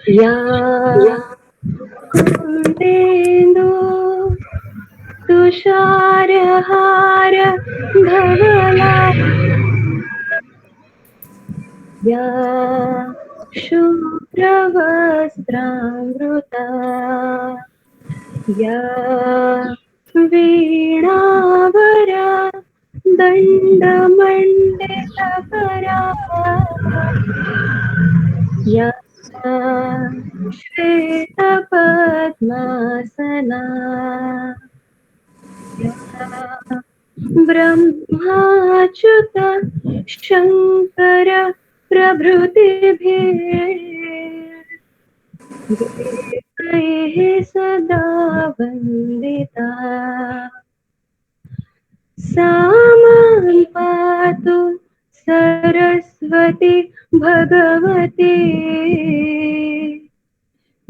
या कुन्देन्दु तुषारहार धवला या शुभ्रवस्त्रामृता या वीणावरा दण्डमण्डितकरा या श्वेतपद्मासना या ब्रह्माच्युत शङ्कर प्रभृतिभिः देवैः सदा वन्दिता सा मां पातु Saraswati Bhagwati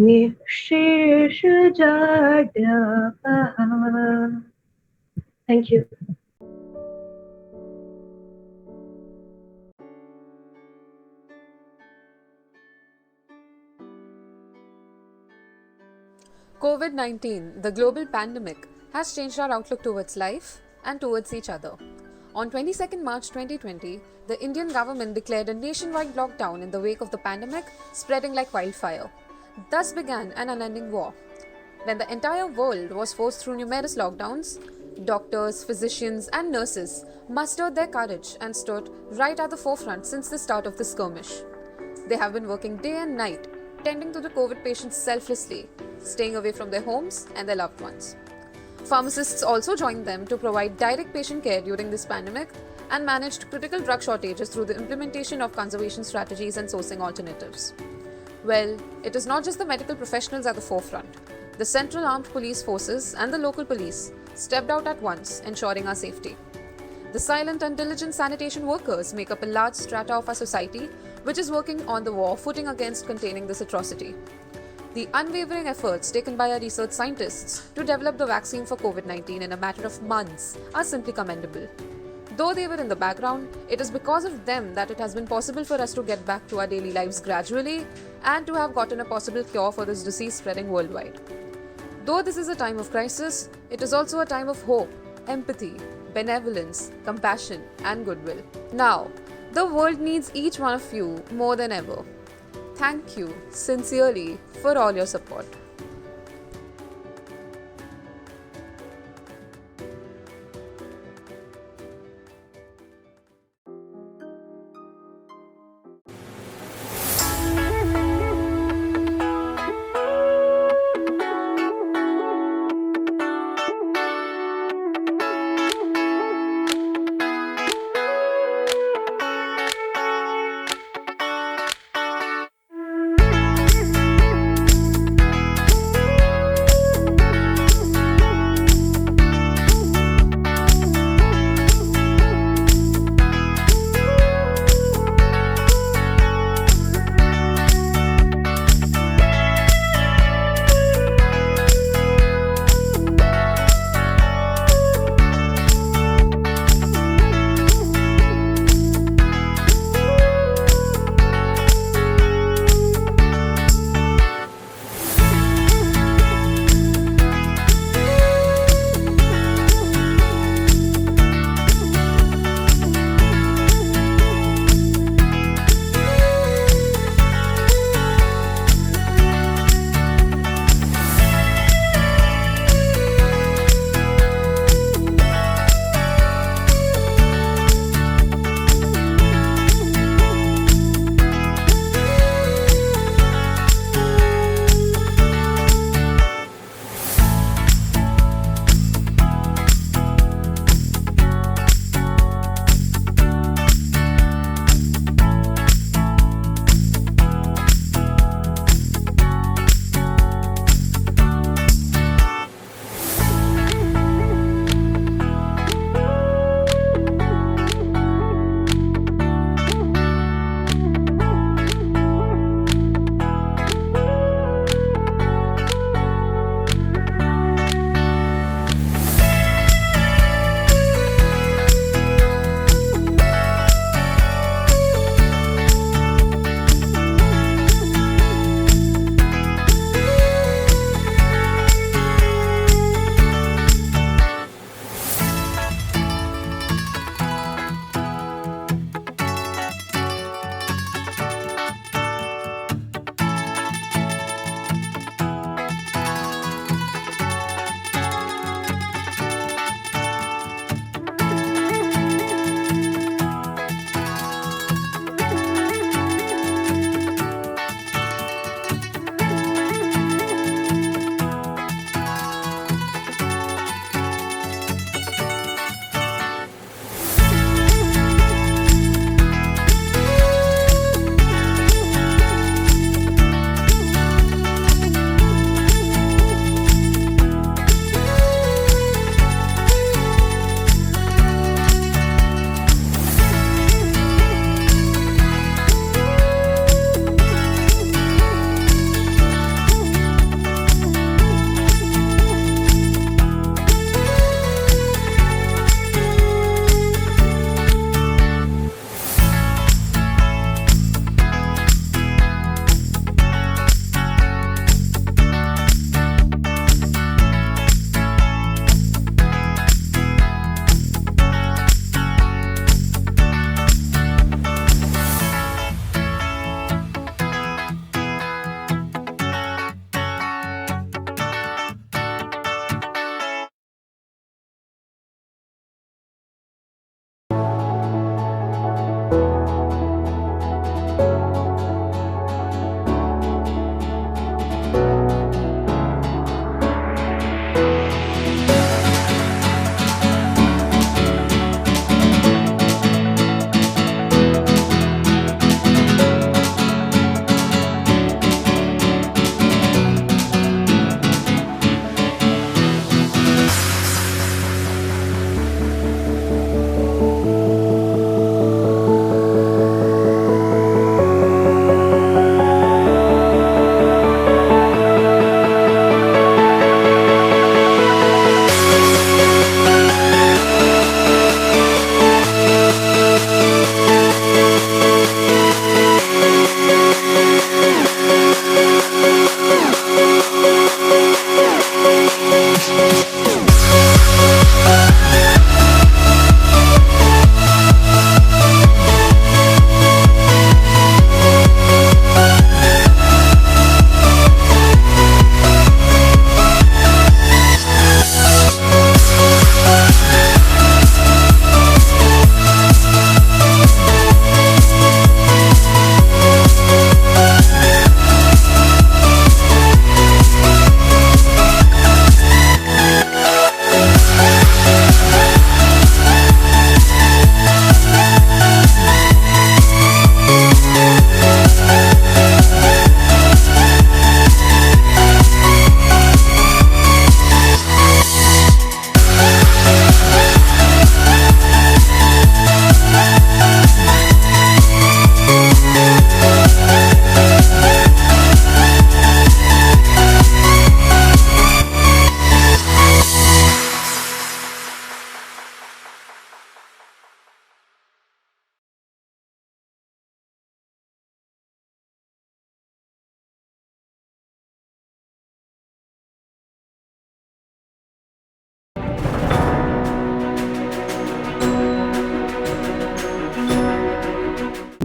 निःशेषजाड्यापः. Thank you. COVID-19, the global pandemic, has changed our outlook towards life and towards each other. On 22nd March 2020, the Indian government declared a nationwide lockdown in the wake of the pandemic spreading like wildfire. Thus began an unending war. When the entire world was forced through numerous lockdowns, doctors, physicians, and nurses mustered their courage and stood right at the forefront since the start of the skirmish. They have been working day and night, tending to the COVID patients selflessly, staying away from their homes and their loved ones. Pharmacists also joined them to provide direct patient care during this pandemic and managed critical drug shortages through the implementation of conservation strategies and sourcing alternatives. Well, it is not just the medical professionals at the forefront. The Central Armed Police Forces and the local police stepped out at once, ensuring our safety. The silent and diligent sanitation workers make up a large strata of our society, which is working on the war footing against containing this atrocity. The unwavering efforts taken by our research scientists to develop the vaccine for COVID-19 in a matter of months are simply commendable. Though they were in the background, it is because of them that it has been possible for us to get back to our daily lives gradually and to have gotten a possible cure for this disease spreading worldwide. Though this is a time of crisis, it is also a time of hope, empathy, benevolence, compassion, and goodwill. Now, the world needs each one of you more than ever. Thank you sincerely for all your support.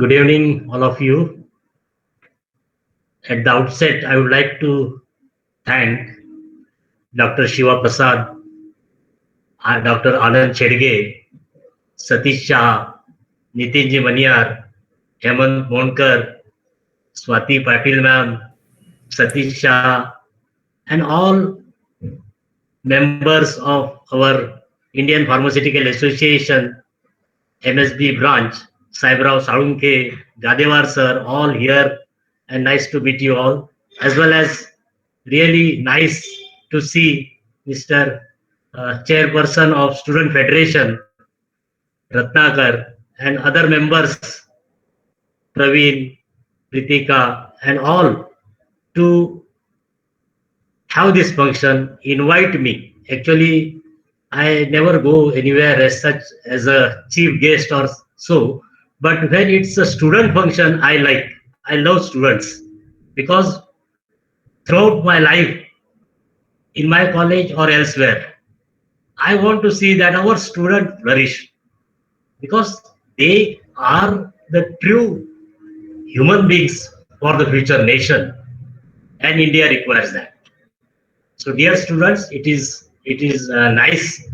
Good evening, all of you. At the outset, I would like to thank Dr. Shiva Prasad, Dr. Anand Chedge, Satish Shah, Nitinji Maniyar, Hemant Monkar, Swati Patil ma'am, Satish Shah, and all members of our Indian Pharmaceutical Association MSB branch, Saibrao Salunke, Gadewar sir, all here, and nice to meet you all, as well as really nice to see Mr. Chairperson of Student Federation, Ratnakar, and other members, Praveen, Pritika, and all to have this function, invite me. Actually, I never go anywhere as such as a chief guest or so. But when it's a student function, I like. I love students because throughout my life, in my college or elsewhere, I want to see that our students flourish because they are the true human beings for the future nation, and India requires that. So, dear students, it is nice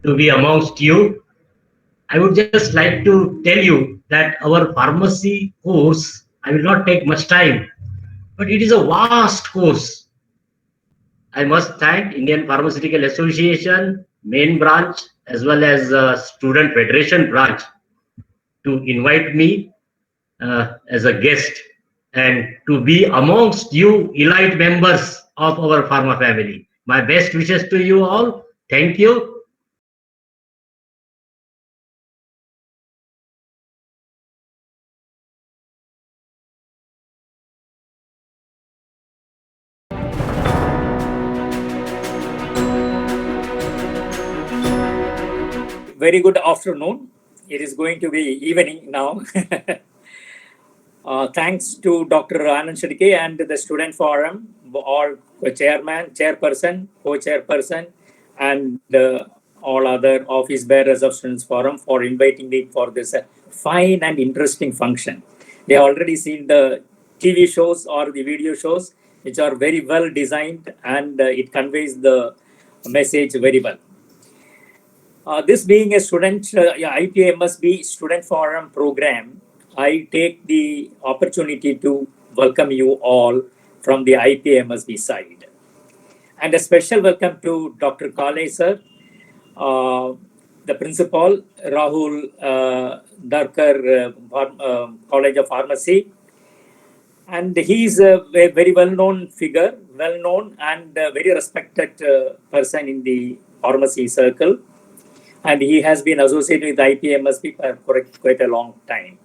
to be amongst you. I would just like to tell you that our pharmacy course, I will not take much time, but it is a vast course. I must thank Indian Pharmaceutical Association main branch as well as Student Federation branch to invite me as a guest and to be amongst you elite members of our pharma family. My best wishes to you all. Thank you. Very good afternoon. It is going to be evening now. Thanks to Dr. Anand Chedge and the Student Forum, all chairman, chairperson, co-chairperson, and all other office bearers of Students Forum for inviting me for this fine and interesting function. They have already seen the TV shows or the video shows, which are very well designed, and it conveys the message very well. This being a student, IPMSB Student Forum program, I take the opportunity to welcome you all from the IPMSB side. And a special welcome to Dr. Kale sir, the principal, Rahul Darkar, College of Pharmacy. And he is a very well-known figure, well-known and very respected person in the pharmacy circle. And he has been associated with IPMSB for quite a long time.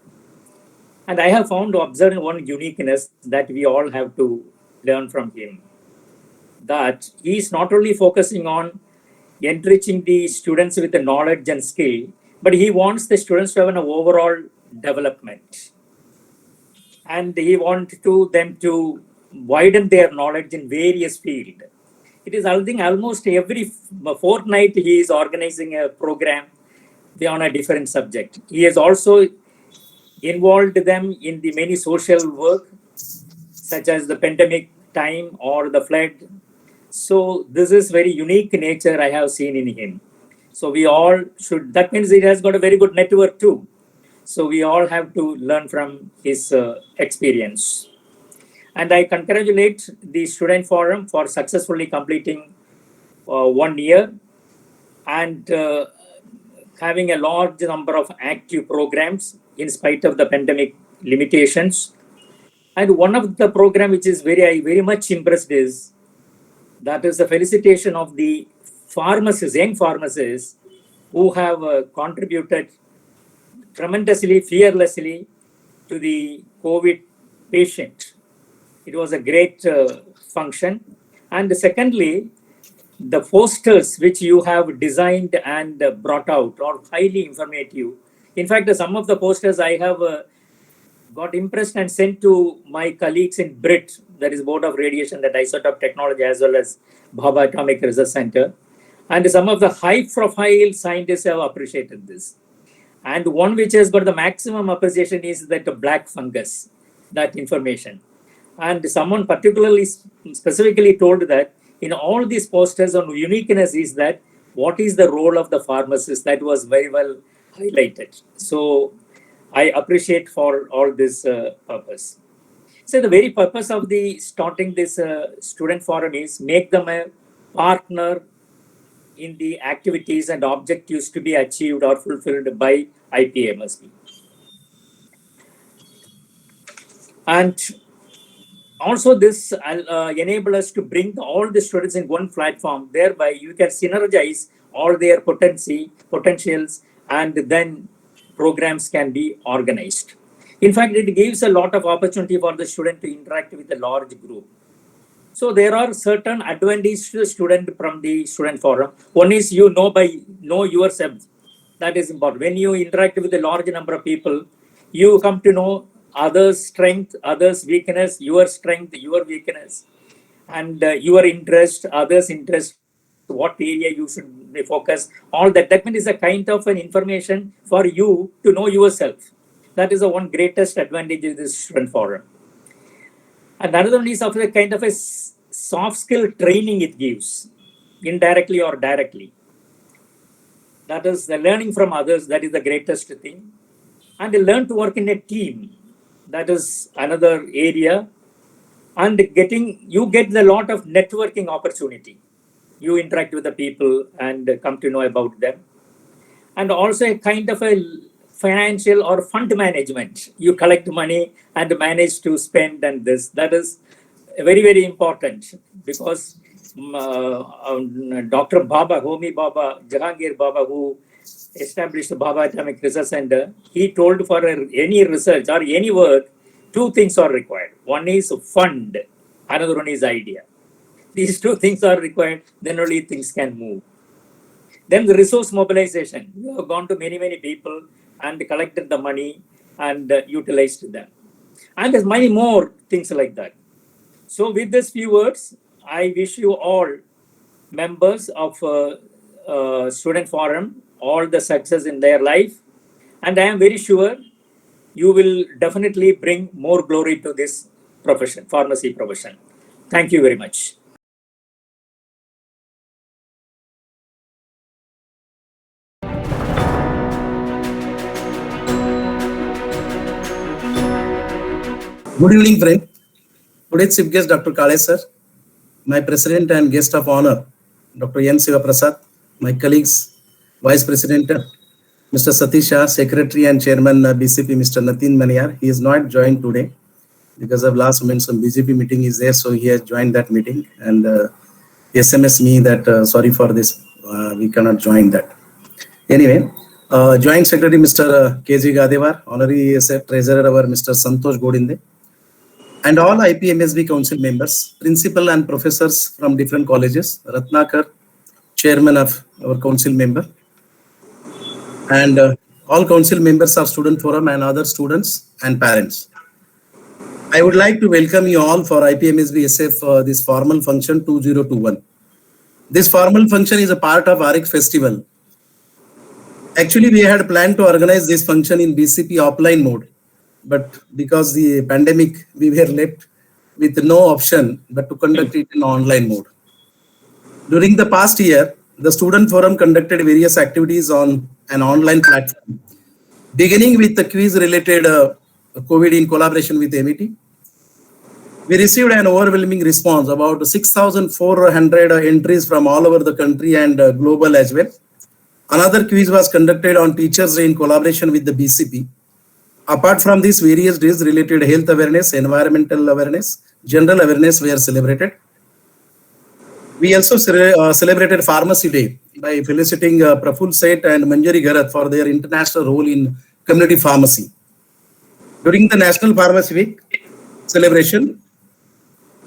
And I have found to observe one uniqueness that we all have to learn from him. That he is not only focusing on enriching the students with the knowledge and skill, but he wants the students to have an overall development. And he wants them to widen their knowledge in various fields. It is, I think, almost every fortnight he is organizing a program on a different subject. He has also involved them in the many social work, such as the pandemic time or the flood. So this is very unique nature I have seen in him. So we all should, that means he has got a very good network too. So we all have to learn from his experience. And I congratulate the Student Forum for successfully completing 1 year and having a large number of active programs in spite of the pandemic limitations. And one of the program which is very much impressed is that is the felicitation of the pharmacists, young pharmacists who have contributed tremendously, fearlessly to the COVID patient. It was a great function. And secondly, the posters which you have designed and brought out are highly informative. In fact, some of the posters I have got impressed and sent to my colleagues in BRIT, that is Board of Radiation, that Isotope Technology, as well as Bhabha Atomic Research Center. And some of the high-profile scientists have appreciated this. And one which has got the maximum appreciation is that black fungus, that information. And someone particularly specifically told that in all these posters on uniqueness is that what is the role of the pharmacist, that was very well highlighted. So I appreciate for all this purpose. So the very purpose of the starting this student forum is make them a partner in the activities and objectives to be achieved or fulfilled by IPMSB. And also this enable us to bring all the students in one platform. Thereby you can synergize all their potentials, and then programs can be organized. In fact, it gives a lot of opportunity for the student to interact with a large group. So there are certain advantages to the student from the student forum. One is you know yourself. That is important. When you interact with a large number of people, you come to know others' strength, others' weakness, your strength, your weakness, and your interest, others' interest, what area you should be focused. All that. That means a kind of an information for you to know yourself. That is the one greatest advantage of this student forum. And another one is of a kind of a soft skill training it gives, indirectly or directly. That is the learning from others. That is the greatest thing. And they learn to work in a team. That is another area. And you get a lot of networking opportunity. You interact with the people and come to know about them. And also a kind of a financial or fund management. You collect money and manage to spend, and this. That is very, very important, because Dr. Baba, Homi Baba, Jahangir Baba, who established the Baba Atomic Research Center, he told for any research or any work, two things are required. One is fund, another one is idea. These two things are required, then only things can move. Then the resource mobilization. You have gone to many, many people and collected the money and utilized them. And there's many more things like that. So with these few words, I wish you all members of Student Forum all the success in their life. And I am very sure you will definitely bring more glory to this profession, pharmacy profession. Thank you very much. Good evening, friend. Today's chief guest, Dr. Kale sir, my president and guest of honor, Dr. N. Sivaprasad, my colleagues, Vice President, Mr. Satish Shah, Secretary and Chairman BCP, Mr. Natin Maniar. He is not joined today because of last moment some BJP meeting is there, so he has joined that meeting and SMS me that sorry for this, we cannot join that. Anyway, Joint Secretary Mr. KG Gadevar, Honorary SF Treasurer our Mr. Santosh Godinde, and all IPMSB Council members, principal and professors from different colleges, Ratnakar, Chairman of our Council member, and all Council members of Student Forum and other students and parents. I would like to welcome you all for IPMSB SF this formal function 2021. This formal function is a part of ARIC festival. Actually, we had planned to organize this function in BCP offline mode, but because the pandemic, we were left with no option but to conduct it in online mode. During the past year, the Student Forum conducted various activities on an online platform, beginning with the quiz-related COVID in collaboration with MET. We received an overwhelming response, about 6,400 entries from all over the country and global as well. Another quiz was conducted on Teachers' Day in collaboration with the BCP. Apart from these, various days related health awareness, environmental awareness, general awareness were celebrated. We also celebrated Pharmacy Day by felicitating Praful Seth and Manjari Garath for their international role in community pharmacy. During the National Pharmacy Week celebration,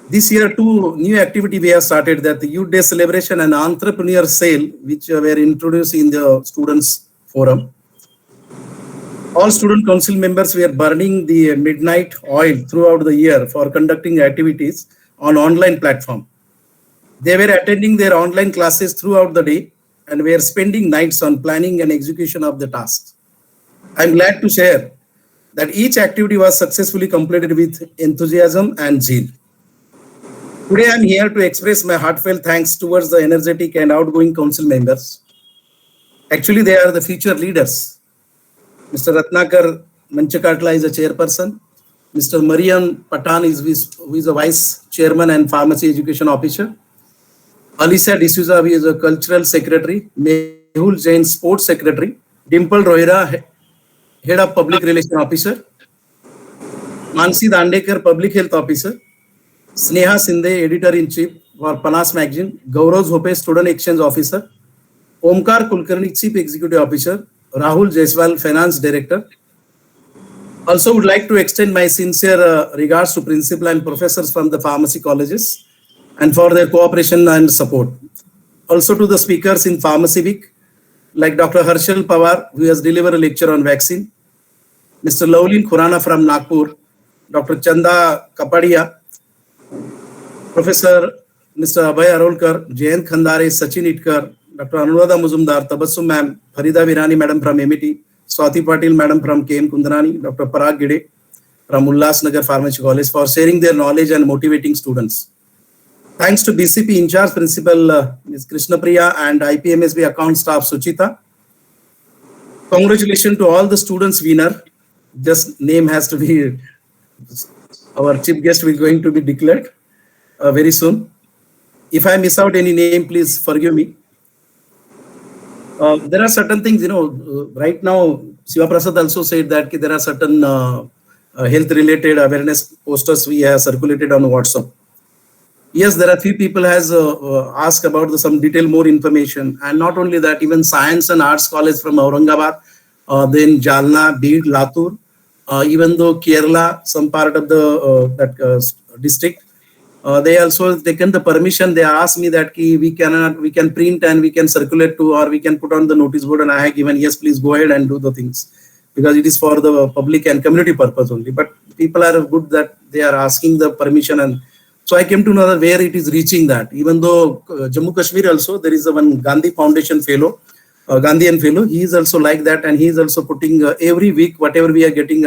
this year, two new activity we have started, that the Youth Day celebration and entrepreneur sale, which were introduced in the Students Forum. All student council members were burning the midnight oil throughout the year for conducting activities on online platform. They were attending their online classes throughout the day and were spending nights on planning and execution of the tasks. I'm glad to share that each activity was successfully completed with enthusiasm and zeal. Today, I'm here to express my heartfelt thanks towards the energetic and outgoing council members. Actually, they are the future leaders. Mr. Ratnakar Manchakatla is a chairperson. Mr. Mariam Patan who is a vice chairman and pharmacy education officer. Alicia D'Souza, who is a cultural secretary. Mehul Jain, sports secretary. Dimple Rohira, head of public relation officer. Mansi Dandekar, public health officer. Sneha Sinde, editor-in-chief for Panas magazine. Gaurav Hope, student exchange officer. Omkar Kulkarni, chief executive officer. Rahul Jaiswal, finance director. Also would like to extend my sincere regards to principal and professors from the pharmacy colleges and for their cooperation and support. Also to the speakers in Pharmacy Week, like Dr. Harshal Pawar, who has delivered a lecture on vaccine. Mr. Laulin Khurana from Nagpur. Dr. Chanda Kapadia. Professor Mr. Abhay Arolkar, Jayant Khandare, Sachin Itkar, Dr. Anuradha Muzumdar, Tabassum ma'am, Farida Virani madam from MET, Swati Patil madam from KM Kundanani, Dr. Parag Gide from Ullasnagar Pharmacy College for sharing their knowledge and motivating students. Thanks to BCP in charge principal Ms. Krishnapriya and IPMSB account staff Suchita. Congratulations to all the students winner. Just name has to be, our chief guest will going to be declared very soon. If I miss out any name, please forgive me. There are certain things, right now, Siva Prasad also said that there are certain health-related awareness posters we have circulated on WhatsApp. Yes, there are few people has asked about some detail, more information, and not only that, even Science and Arts College from Aurangabad, then Jalna, Bid, Latur, even though Kerala, some part of the district, they also taken the permission. They asked me that we can print and we can circulate to, or we can put on the notice board, and I have given yes, please go ahead and do the things, because it is for the public and community purpose only. But people are good that they are asking the permission, and so I came to know where it is reaching that. Even though Jammu Kashmir also, there is a one Gandhi Foundation fellow, Gandhian fellow, he is also like that, and he is also putting every week whatever we are getting,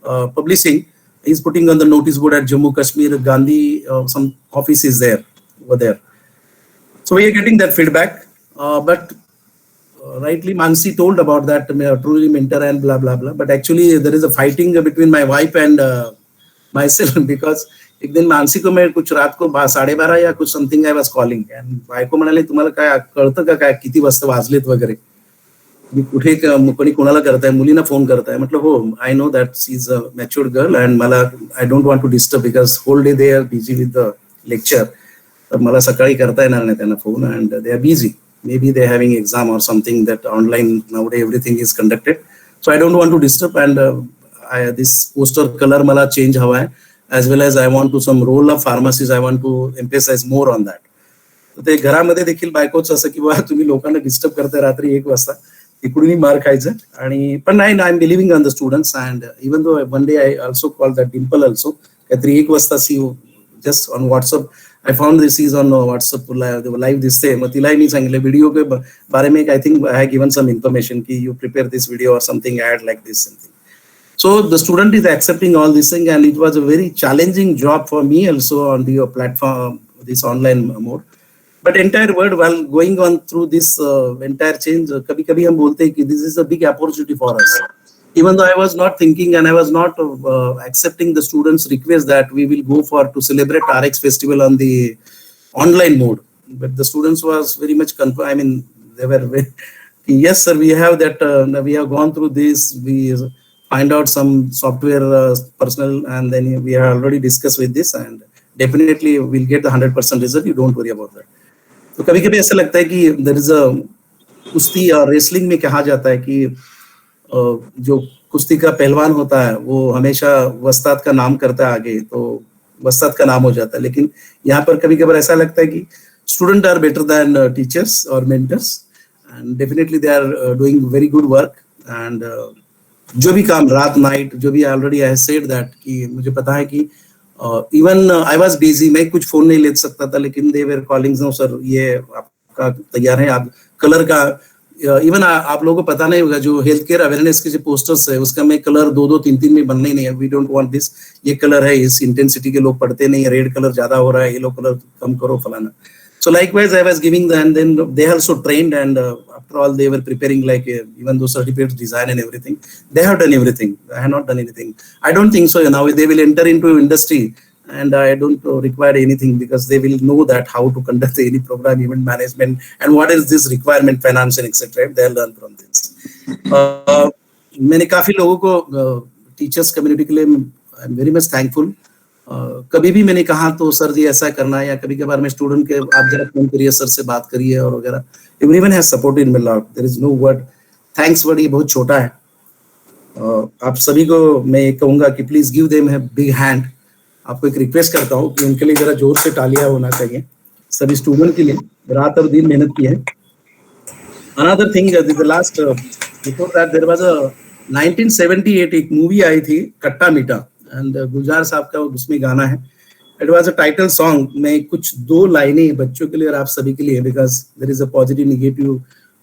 publishing, he's putting on the notice board at Jammu Kashmir Gandhi, some office is there over there. So we are getting that feedback, but rightly Mansi told about that truly mentor and blah blah blah. But actually there is a fighting between my wife and myself, because एक दिन मानसी को मैं कुछ रात को 12:30 या कुछ something I was calling, and बायको म्हणाले तुम्हाला काय कळतं का काय किती वाजता वाजलेत वगैरे, मी कुठे कोणी कोणाला करताय, मुलींना फोन करताय. म्हटलं हो, I know that she is a matured girl and मला I don't want to disturb because whole day they are busy with the lecture, तर मला सकाळी करता येणार नाही त्यांना फोन, and they are busy, may be they having exam और something that online nowaday everything is conducted, so I don't want to disturb, and this poster colour मला चेंज हवा आहे, as well as I want to some role of pharmacies, I want to emphasize more on that. तर ते घरामध्ये देखील बायकोच असं की बा तुम्ही लोकांना डिस्टर्ब करताय रात्री 1 वाजता, तिकडूनही मार खायचं. आणि पण नाही, I am believing on the students, and even though one day I also call that Dimple also, काहीतरी 1 वाजता see just on WhatsApp, I found this is on WhatsApp live दिसते, मग तिलाही मी सांगितलं व्हिडिओ के बारे में I think I have given some information की यू प्रिपेअर दिस व्हिडिओ और something add like this something. So the student is accepting all this thing, and it was a very challenging job for me also on the platform, this online mode. But entire world, while going on through this entire change, kabhi hum bolte ki this is a big opportunity for us. Even though I was not thinking and I was not accepting the students' request that we will go for to celebrate RX festival on the online mode, but the students was very much confirmed. I mean, they were very, yes sir, we have that, we have gone through this, we find out some software personal, and then we have already discussed with this, and definitely we'll get the 100% result, you don't worry about that. तो कभी कभी ऐसा लगता है कि there is a कुश्ती और wrestling में कहा जाता है कि जो कुश्ती का पहलवान होता है वो हमेशा वस्ताद का नाम करता है आगे, तो वस्ताद का नाम हो जाता है. लेकिन यहाँ पर कभी कभार ऐसा लगता है कि student are better than teachers और mentors, and definitely they are doing very good work. And जो भी काम रात नाइट जो भी ऑलरेडी आई सेड दैट कि मुझे पता है कि इवन आई वाज बिजी, मैं कुछ फोन नहीं ले सकता था, लेकिन दे वर कॉलिंग, नो सर ये आपका तैयार है, आप कलर का इवन आप लोगों को पता नहीं होगा, जो हेल्थ केयर अवेयरनेस के जो पोस्टर्स है उसका में कलर 2-2 3-3 में बनना ही नहीं है. We don't want this. ये कलर है, इस इंटेंसिटी के लोग पढ़ते नहीं है, रेड कलर ज्यादा हो रहा है, येलो कलर कम करो फलाना. So likewise, I was giving them, and then they also trained, and after all, they were preparing like even those certificates, design and everything. They have done everything. I have not done anything. I don't think so. Now they will enter into industry, and I don't require anything because they will know that how to conduct any program, event management, and what is this requirement, finance and etc. They will learn from this. मैंने काफी लोगों को teachers community के लिए I am very much thankful. कभी भी मैंने कहा तो सर जी ऐसा करना है, या कभी कभार मैं स्टूडेंट के आप जरा फोन करिए, सर से बात करिए और वगैरह. Everyone has supported me lot. There is no word. Thanks word ये बहुत छोटा है. आप सभी को मैं ये कहूंगा कि please give them a big hand. आपको एक रिक्वेस्ट करता हूँ कि उनके लिए जरा जोर से तालियां होना चाहिए. सभी स्टूडेंट के लिए रात और दिन मेहनत की है. Another thing, the last before that there was a 1978 एक मूवी आई थी खट्टा मीठा, एंड गुलजार साहब का उसमें गाना है. It was a title song. मैं कुछ 2 लाइनें बच्चों के लिए और आप सभी के लिए, because there is a positive negative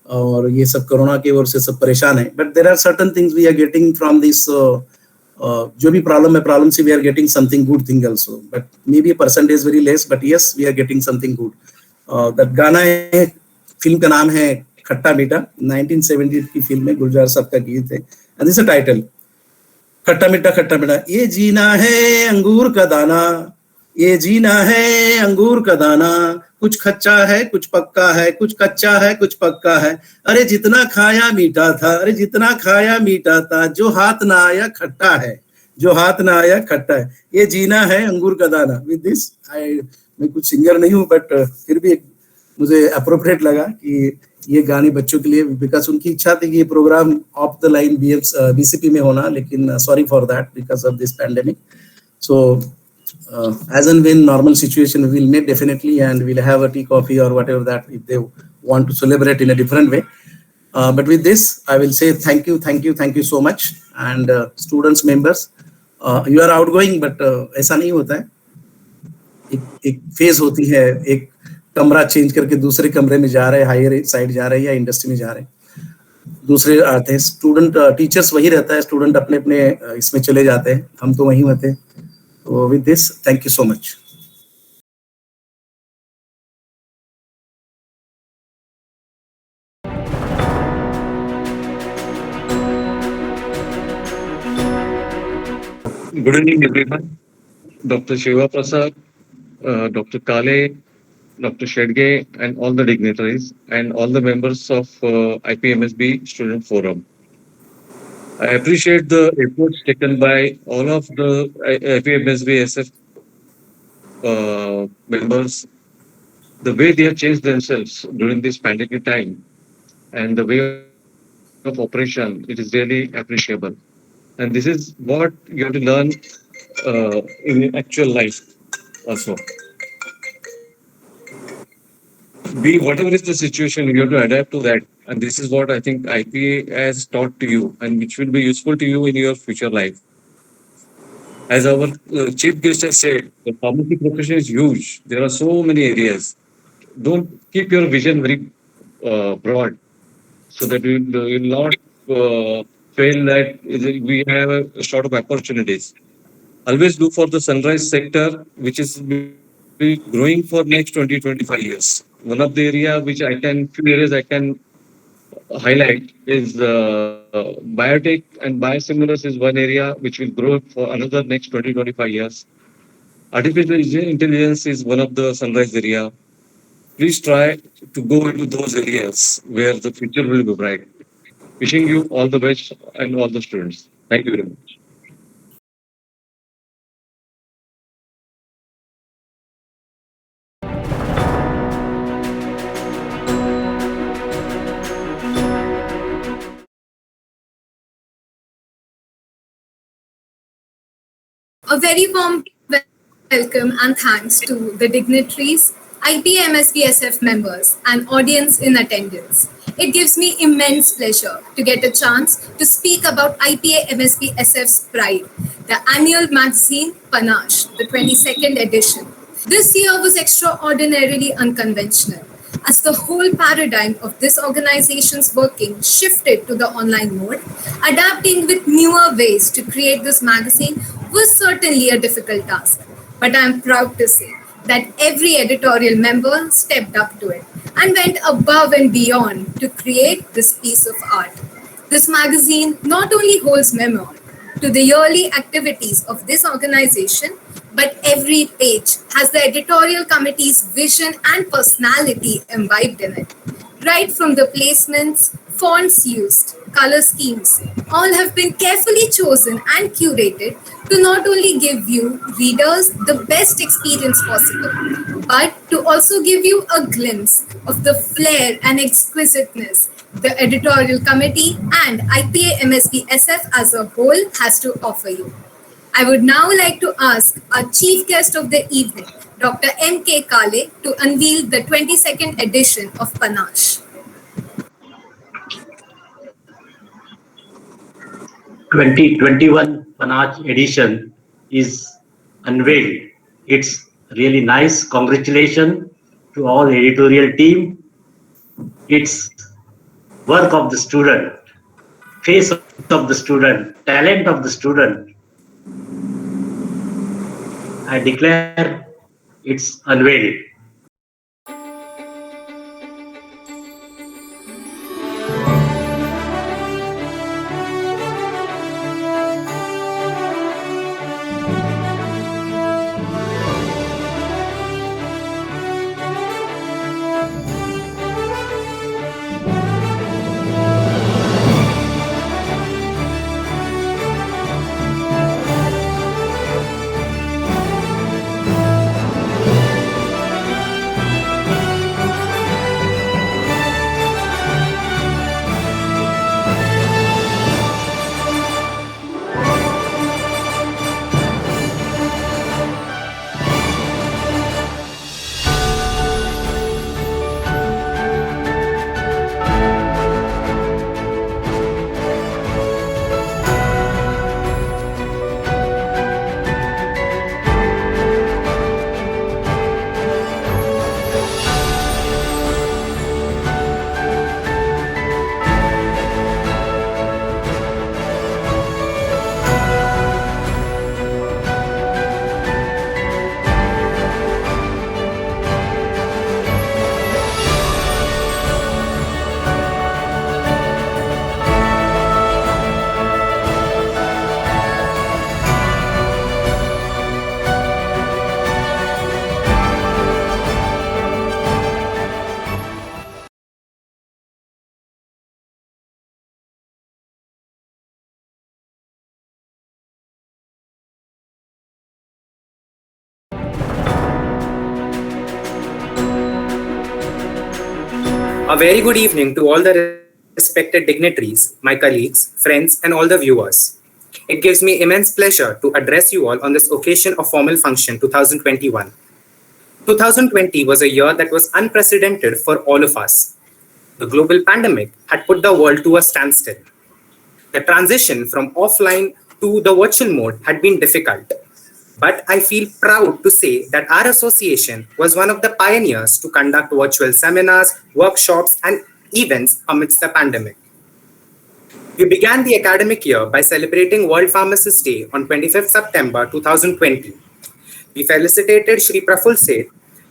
और ये सब कोरोना की ओर से सब परेशान है. But there are certain things we are getting from this. जो भी प्रॉब्लम है, प्रॉब्लम से we are getting something good thing also, but maybe percentage very less, but yes we are getting something good. दैट गाना है, film का नाम है खट्टा मीठा. 1978 की फिल्म में गुलजार साहब का गीत है, एंड दिस अ टाइटल खट्टा मीठा. ये जीना है अंगूर का दाना, ये जीना है अंगूर का दाना, कुछ कच्चा है कुछ पक्का है, कुछ कच्चा है कुछ पक्का है. अरे जितना खाया मीठा था, अरे जितना खाया मीठा था, जो हाथ ना आया खट्टा है, जो हाथ ना आया खट्टा है. ये जीना है अंगूर का दाना. विद दिस मैं कुछ सिंगर नहीं हूँ, बट फिर भी मुझे अप्रोप्रिएट लगा कि ये गाने बच्चों के लिए, बिकॉज उनकी इच्छा थी कि ये program of the line BCP में होना, लेकिन sorry for that because of this pandemic. So as and when normal situation we will meet definitely, and we'll have a tea, coffee or whatever that if they want to celebrate in a different way. But with this I will say thank you so much. And students, members, you are outgoing, but ऐसा नहीं होता है. एक phase होती है, एक कमरा change करके दूसरे कमरे में जा रहे हैं, हायर साइड जा रहे हैं या इंडस्ट्री में जा रहे हैं, दूसरे आते हैं. स्टूडेंट टीचर्स वही रहता है, स्टूडेंट अपने अपने इसमें चले जाते हैं, हम तो वहीं होते हैं. तो with this thank you so much. Good evening, everyone. Dr. Shiva Prasad, Dr. Kale, Dr. Shedge, and all the dignitaries and all the members of IPMSB Student Forum. I appreciate the efforts taken by all of the IPMSB SF members, the way they have changed themselves during this pandemic time, and the way of operation. It is really appreciable. And this is what you have to learn in actual life also. Whatever is the situation, you have to adapt to that. And this is what I think IPA has taught to you, and which will be useful to you in your future life. As our chief guest has said, the pharmacy profession is huge. There are so many areas. Don't keep your vision very broad, so that you will not fail that we have a sort of opportunities. Always look for the sunrise sector, which is be growing for next 20-25 years. One of the few areas I can highlight is biotech and biosimilars is one area which will grow for another next 20-25 years. Artificial intelligence is one of the sunrise area. Please try to go into those areas where the future will be bright. Wishing you all the best and all the students. Thank you very much. A very warm welcome and thanks to the dignitaries, IPMSBSF members, and audience in attendance. It gives me immense pleasure to get a chance to speak about IPA-MSB-SF's Pride, the annual magazine Panache, the 22nd edition. This year was extraordinarily unconventional. as the whole paradigm of this organization's working shifted to the online mode. Adapting with newer ways to create this magazine was certainly a difficult task, but I'm proud to say that every editorial member stepped up to it and went above and beyond to create this piece of art. This magazine not only holds memory to the yearly activities of this organization, but every page has the editorial committee's vision and personality imbibed in it. Right from the placements, fonts used, color schemes, all have been carefully chosen and curated to not only give you readers the best experience possible, but to also give you a glimpse of the flair and exquisiteness the editorial committee and IPA MSB SF as a whole has to offer you. I would now like to ask our chief guest of the evening, Dr. M.K. Kale, to unveil the 22nd edition of Panache. 2021 Panache edition is unveiled. It's really nice. Congratulations to all editorial team. It's work of the student, face of the student, talent of the student. I declare it's unveiled. A very good evening to all the respected dignitaries, my colleagues, friends, and all the viewers. It gives me immense pleasure to address you all on this occasion of Formal Function 2021. 2020 was a year that was unprecedented for all of us. The global pandemic had put the world to a standstill. The transition from offline to the virtual mode had been difficult. But I feel proud to say that our association was one of the pioneers to conduct virtual seminars, workshops, and events amidst the pandemic. We began the academic year by celebrating World Pharmacist Day on 25th September 2020. We felicitated Shri Praful Seth,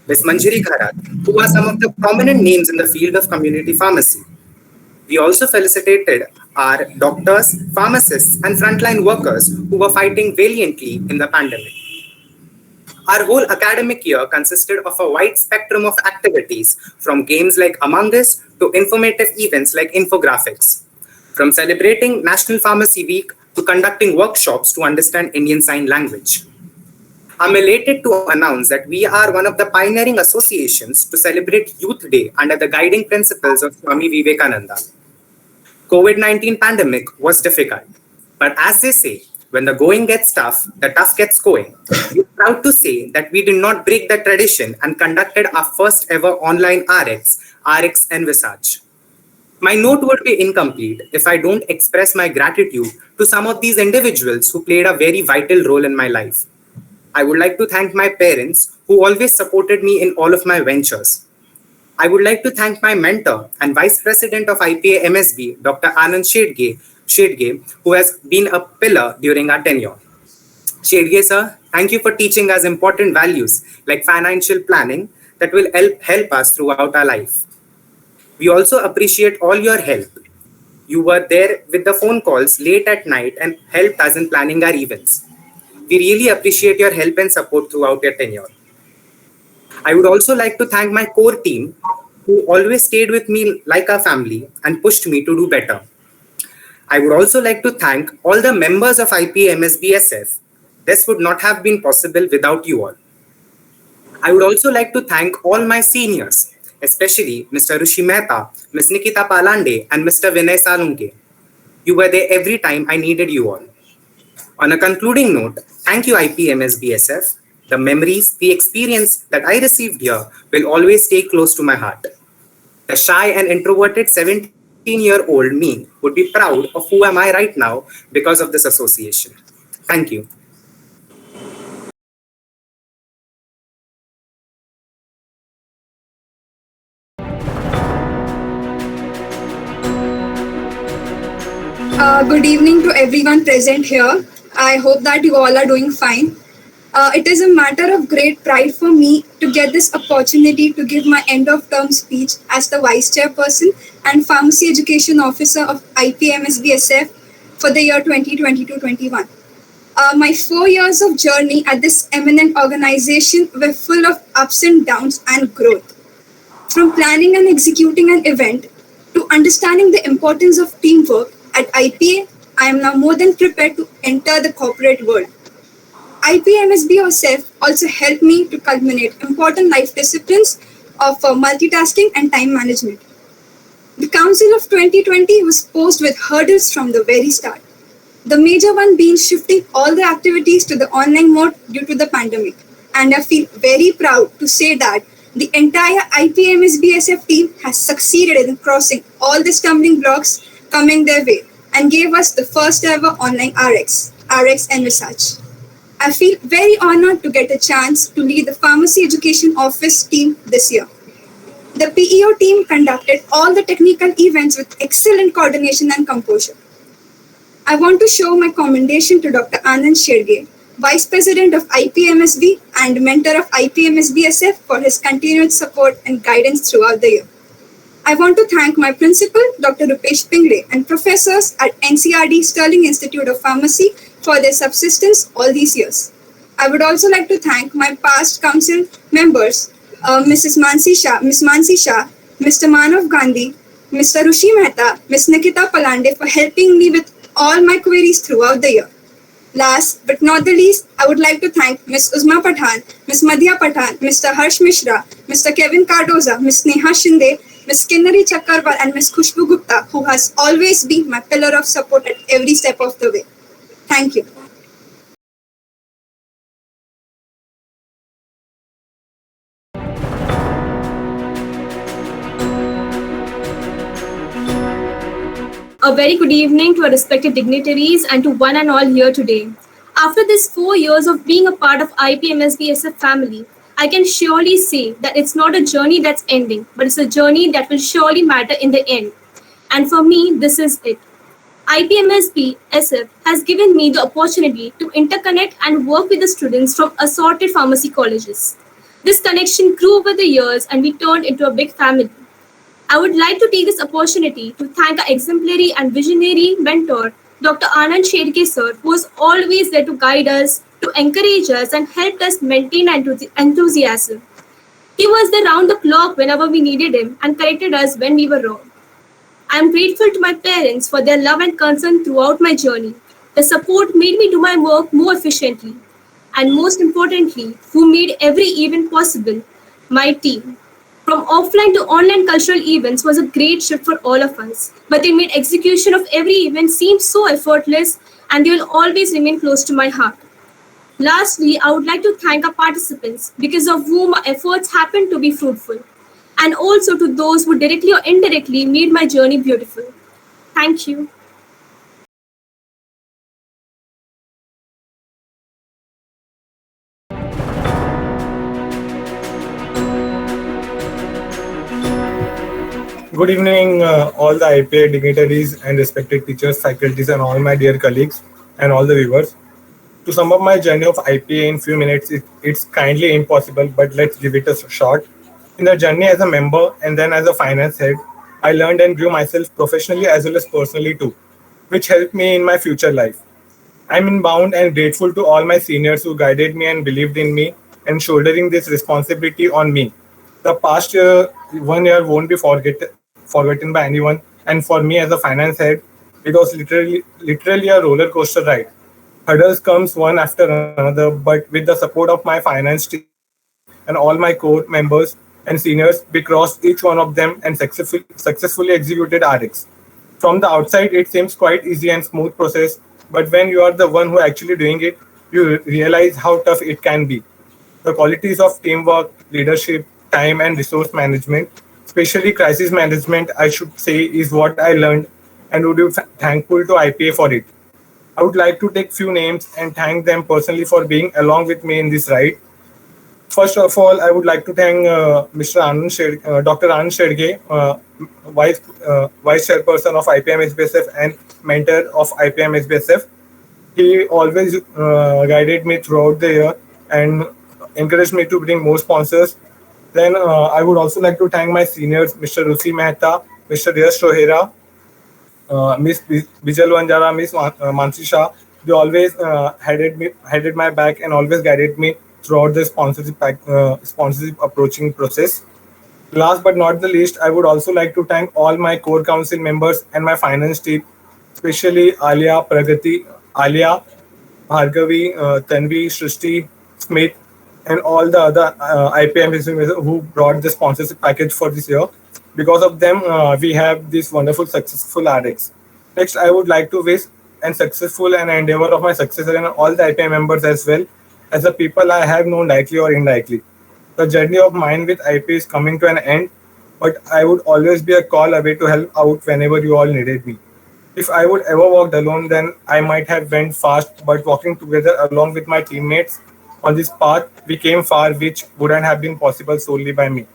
Ms. Manjari Gharat, who are some of the prominent names in the field of community pharmacy. We also felicitated our doctors, pharmacists, and frontline workers who were fighting valiantly in the pandemic. Our whole academic year consisted of a wide spectrum of activities, from games like Among Us to informative events like infographics, from celebrating National Pharmacy Week to conducting workshops to understand Indian Sign Language. I'm elated to announce that we are one of the pioneering associations to celebrate Youth Day under the guiding principles of Swami Vivekananda. COVID-19 pandemic was difficult, but as they say, when the going gets tough, the tough gets going. We're proud to say that we did not break the tradition and conducted our first ever online RX Envisage. My note would be incomplete if I don't express my gratitude to some of these individuals who played a very vital role in my life. I would like to thank my parents who always supported me in all of my ventures. I would like to thank my mentor and Vice President of IPA MSB, Dr. Anand Shedge, who has been a pillar during our tenure. Shedge sir, thank you for teaching us important values like financial planning that will help us throughout our life. We also appreciate all your help. You were there with the phone calls late at night and helped us in planning our events. We really appreciate your help and support throughout your tenure. I would also like to thank my core team who always stayed with me like a family and pushed me to do better. I would also like to thank all the members of IPA MSBSF. This would not have been possible without you all. I would also like to thank all my seniors, especially Mr. Rushi Mehta, Ms. Nikita Palande, and Mr. Vinay Salunke. You were there every time I needed you all. On a concluding note, thank you IPMSBSF. The memories, the experience that I received here will always stay close to my heart. The shy and introverted 17-year-old me would be proud of who am I right now because of this association. Thank you. Good evening to everyone present here. I hope that you all are doing fine. It is a matter of great pride for me to get this opportunity to give my end of term speech as the Vice Chairperson and Pharmacy Education Officer of IPMSBSF for the year 2022-21. My 4 years of journey at this eminent organization were full of ups and downs and growth. From planning and executing an event to understanding the importance of teamwork, at IPA, I am now more than prepared to enter the corporate world. IPMSBSF also helped me to culminate important life disciplines of multitasking and time management. The Council of 2020 was posed with hurdles from the very start. The major one being shifting all the activities to the online mode due to the pandemic. And I feel very proud to say that the entire IPMSBSF team has succeeded in crossing all the stumbling blocks coming their way and gave us the first ever online RX and research. I feel very honored to get a chance to lead the Pharmacy Education Office team this year. The PEO team conducted all the technical events with excellent coordination and composure. I want to show my commendation to Dr. Anand Shedge, Vice President of IPMSB and mentor of IPMSBSF for his continued support and guidance throughout the year. I want to thank my principal, Dr. Rupesh Pingle, and professors at NCRD Sterling Institute of Pharmacy for their subsistence all these years. I would also like to thank my past council members, Ms. Mansi Shah, Mr. Manav Gandhi, Mr. Rushi Mehta, Ms. Nikita Palande for helping me with all my queries throughout the year. Last but not the least, I would like to thank Ms. Uzma Pathan, Ms. Madhya Pathan, Mr. Harsh Mishra, Mr. Kevin Cardoza, Ms. Neha Shinde, Ms. Kinnari Chakarwal and Ms. Khushbu Gupta, who has always been my pillar of support at every step of the way. Thank you. A very good evening to our respected dignitaries and to one and all here today. After these 4 years of being a part of IPMSBSF family, I can surely say that it's not a journey that's ending, but it's a journey that will surely matter in the end. And for me, this is it. IPMSBSF has given me the opportunity to interconnect and work with the students from assorted pharmacy colleges. This connection grew over the years and we turned into a big family. I would like to take this opportunity to thank our exemplary and visionary mentor, Dr. Anand Shedge sir, who was always there to guide us, to encourage us and helped us maintain enthusiasm. He was there round the clock whenever we needed him and corrected us when we were wrong. I am grateful to my parents for their love and concern throughout my journey. The support made me do my work more efficiently. And most importantly, who made every event possible, my team. From offline to online cultural events was a great shift for all of us, but they made execution of every event seem so effortless and they will always remain close to my heart. Lastly, I would like to thank our participants because of whom our efforts happened to be fruitful, and also to those who directly or indirectly made my journey beautiful. Thank you. Good evening, all the IPA dignitaries and respected teachers, faculties, and all my dear colleagues and all the viewers. To sum up my journey of IPA in few minutes, it's kindly impossible, but let's give it a shot. In the journey as a member and then as a finance head, I learned and grew myself professionally as well as personally too, which helped me in my future life. I'm inbound and grateful to all my seniors who guided me and believed in me and shouldering this responsibility on me. The past year, 1 year won't be forgotten by anyone. And for me as a finance head, it was literally a roller coaster ride. Hurdles comes one after another, but with the support of my finance team and all my core members and seniors, we crossed each one of them and successfully executed RX. From the outside, it seems quite easy and smooth process, but when you are the one who actually doing it, you realize how tough it can be. The qualities of teamwork, leadership, time, and resource management, especially crisis management, I should say, is what I learned and would be thankful to IPA for it. I would like to take few names and thank them personally for being along with me in this ride. First of all, I would like to thank Dr. Anand Shedge, Vice Chairperson of IPM SBSF and mentor of IPM SBSF. He always guided me throughout the year and encouraged me to bring more sponsors. Then I would also like to thank my seniors, Mr. Rusi Mehta, Mr. Yash Rohera, Miss Bijal Vanjara, Miss Mansi Shah. They always headed my back and always guided me throughout the sponsorship approaching process. Last but not the least, I would also like to thank all my core council members and my finance team, especially Alia, Pragati, Alia, Bhargavi, Tanvi, Shrishti, Smith, and all the other IPM who brought the sponsorship package for this year. Because of them, we have this wonderful, successful RX. Next, I would like to wish and successful and endeavor of my successor and all the IPM members as well as the people I have known directly or indirectly. The journey of mine with IP is coming to an end, but I would always be a call away to help out whenever you all needed me. If I would ever walked alone, then I might have went fast, but walking together along with my teammates on this path, we came far, which wouldn't have been possible solely by me.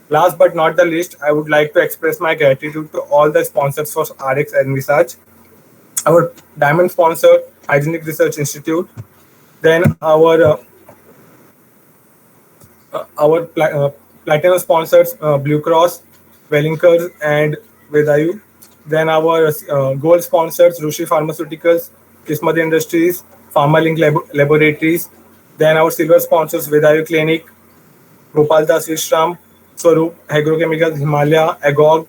Last but not the least, I would like to express my gratitude to all the sponsors for RX and Research, our diamond sponsor, Hygienic Research Institute, then our platinum sponsors, Blue Cross, Wellinkers, and Vedayu. Then our gold sponsors, Rushi Pharmaceuticals, Kismet Industries, PharmaLink Laboratories. Then our silver sponsors, Vedayu Clinic, Gopaldas Vishram, Swaroop, Agrochemicals, Himalaya, Agog,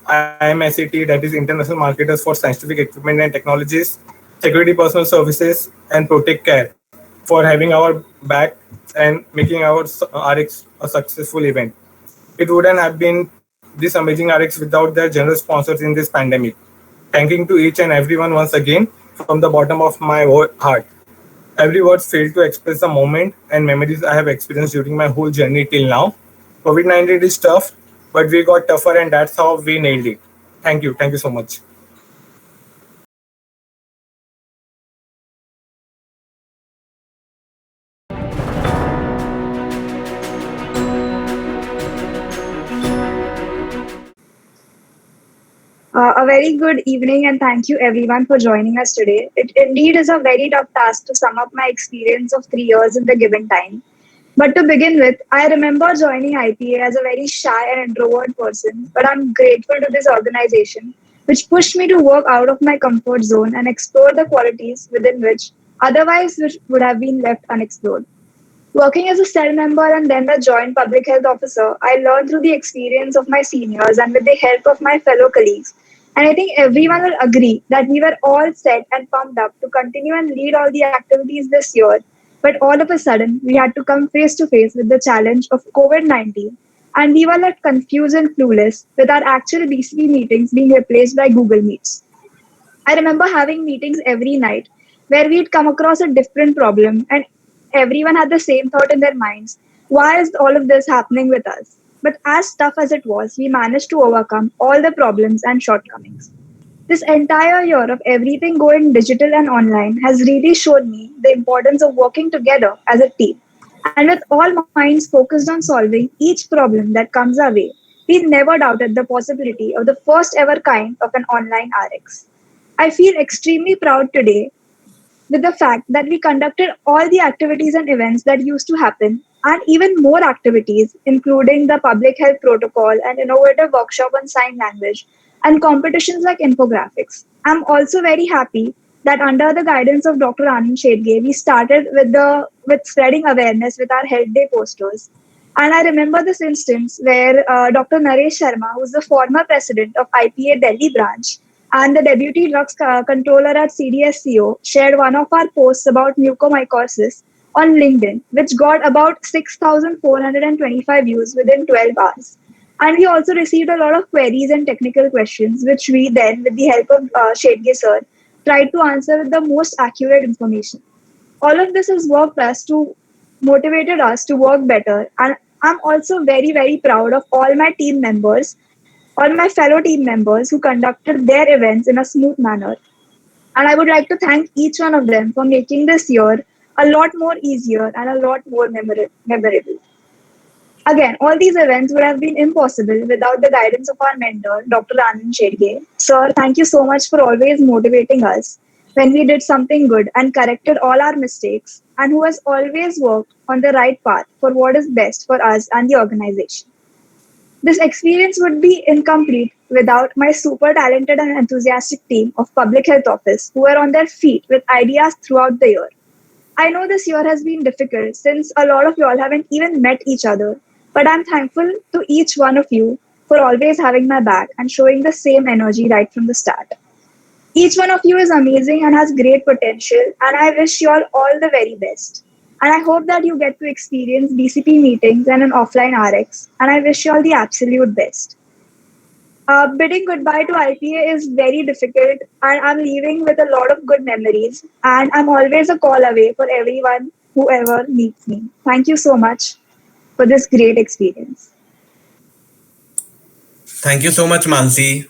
IMSET, that is International Marketers for Scientific Equipment and Technologies, Security Personal Services, and Protect Care for having our back and making our RX a successful event. It wouldn't have been this amazing RX without their generous sponsors in this pandemic. Thanking to each and everyone once again from the bottom of my heart. Every word failed to express the moment and memories I have experienced during my whole journey till now. COVID-19 is tough, but we got tougher and that's how we nailed it. Thank you. Thank you so much. A very good evening and thank you everyone for joining us today. It indeed is a very tough task to sum up my experience of 3 years in the given time. But to begin with, I remember joining IPA as a very shy and introvert person, but I'm grateful to this organization, which pushed me to work out of my comfort zone and explore the qualities within which otherwise would have been left unexplored. Working as a cell member and then the joint public health officer, I learned through the experience of my seniors and with the help of my fellow colleagues. And I think everyone will agree that we were all set and pumped up to continue and lead all the activities this year. But all of a sudden, we had to come face to face with the challenge of COVID-19. And we were left confused and clueless with our actual BCP meetings being replaced by Google Meets. I remember having meetings every night where we'd come across a different problem and everyone had the same thought in their minds. Why is all of this happening with us? But as tough as it was, we managed to overcome all the problems and shortcomings. This entire year of everything going digital and online has really shown me the importance of working together as a team. And with all minds focused on solving each problem that comes our way, we never doubted the possibility of the first ever kind of an online RX. I feel extremely proud today with the fact that we conducted all the activities and events that used to happen, and even more activities, including the public health protocol and innovative workshop on sign language and competitions like infographics. I'm also very happy that under the guidance of Dr. Anand Shedge, we started with spreading awareness with our Health Day posters. And I remember this instance where Dr. Naresh Sharma, who's the former president of IPA Delhi branch, and the deputy drugs controller at CDSCO shared one of our posts about mucormycosis on LinkedIn, which got about 6,425 views within 12 hours. And we also received a lot of queries and technical questions, which we then, with the help of Shedge sir, tried to answer with the most accurate information. All of this has worked us to motivated us to work better, and I'm also very, very proud of all my team members, all my fellow team members who conducted their events in a smooth manner. And I would like to thank each one of them for making this year a lot more easier and a lot more memorable. Again, all these events would have been impossible without the guidance of our mentor, Dr. Anand Shedge. Sir, thank you so much for always motivating us when we did something good and corrected all our mistakes, and who has always worked on the right path for what is best for us and the organization. This experience would be incomplete without my super talented and enthusiastic team of Public Health Office who were on their feet with ideas throughout the year. I know this year has been difficult since a lot of you all haven't even met each other, but I'm thankful to each one of you for always having my back and showing the same energy right from the start. Each one of you is amazing and has great potential, and I wish you all the very best. And I hope that you get to experience DCP meetings and an offline RX, and I wish you all the absolute best. Bidding goodbye to IPA is very difficult, and I'm leaving with a lot of good memories, and I'm always a call away for everyone who ever meets me. Thank you so much for this great experience. Thank you so much, Mansi.